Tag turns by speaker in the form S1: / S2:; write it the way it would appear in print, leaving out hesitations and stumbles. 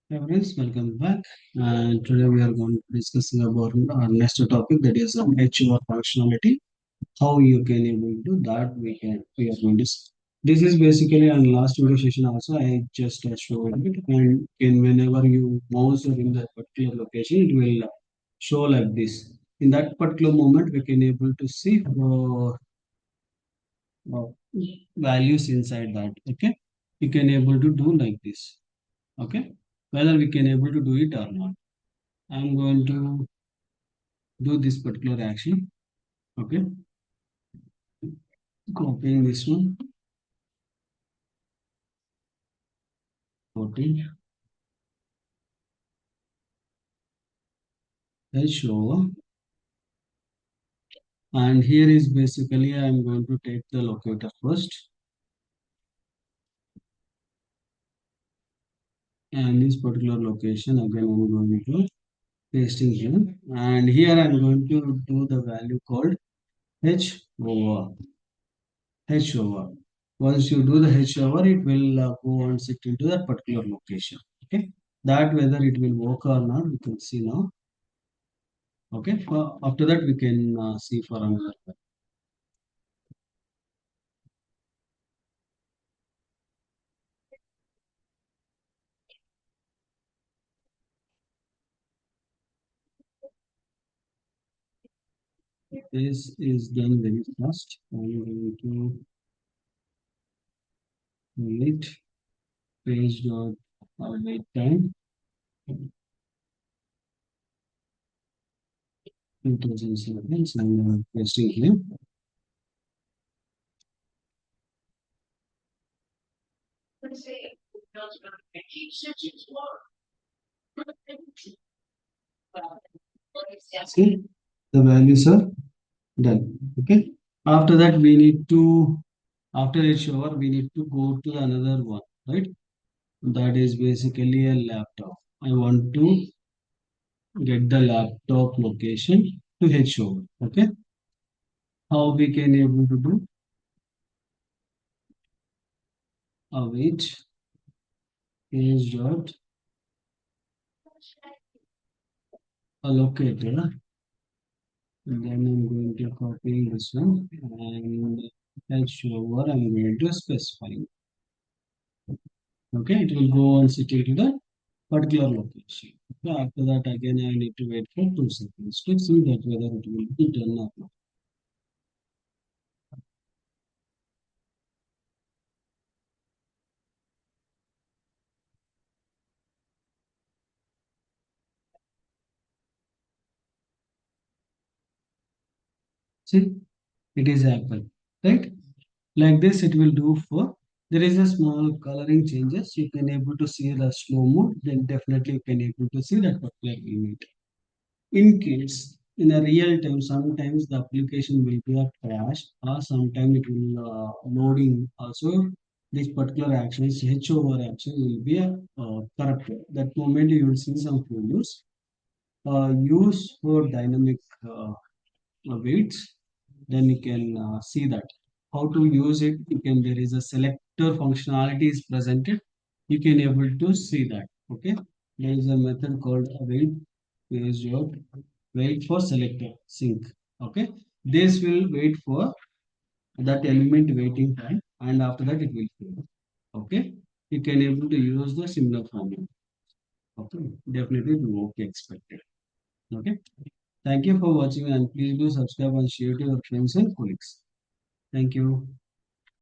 S1: Hey friends, welcome back. And today we are going to discussing about our next topic, that is HR functionality. How you can able to do that we are going to. This is basically on last video session also. I just showed it, and whenever you mouse or in that particular location, it will show like this. In that particular moment, we can able to see uh, values inside that. Okay, we can able to do like this. Okay, whether we can able to do it or not. I'm going to do this particular action. Okay, copying this one, 40, H over, and here is basically I'm going to take the locator first, and this particular location again I'm going to pasting here, and here I'm going to do the value called H over, H over. Once you do the H over, it will go and sit into that particular location. Okay, that whether it will work or not, we can see now. Okay, after that we can see for another one. This is done very fast. I'm going to wait page dot wait time 2007. So I'm pasting here. See, the values are done. Okay. After that, we need to after a shower, we need to go to another one, right? That is basically a laptop. I want to get the laptop location to head shower. Okay. How we can able to do? Await page dot allocated. And then I'm going to copy this one and head over. I'm going to specify. Okay, it will go and sit into the particular location. Okay, after that, again, I need to wait for 2 seconds to see that whether it will be done or not. See, it is happened, right? Like this, it will do for. There is a small coloring changes. You can able to see the slow mode. Then definitely you can able to see that particular image. In case in a real time, sometimes the application will be a crash or sometimes it will loading also. This particular actions H over action will be a corrupted. That moment you will see some failures. Use for dynamic weights, then you can see that how to use it. You can there is a selector functionality is presented. You can able to see that. Okay, there is a method called await page dot wait for selector sync. Okay, this will wait for that element waiting time, and after that it will fail. Okay, you can able to use the similar formula. Okay, definitely it will work expected. Okay, thank you for watching and please do subscribe and share to your friends and colleagues. Thank you.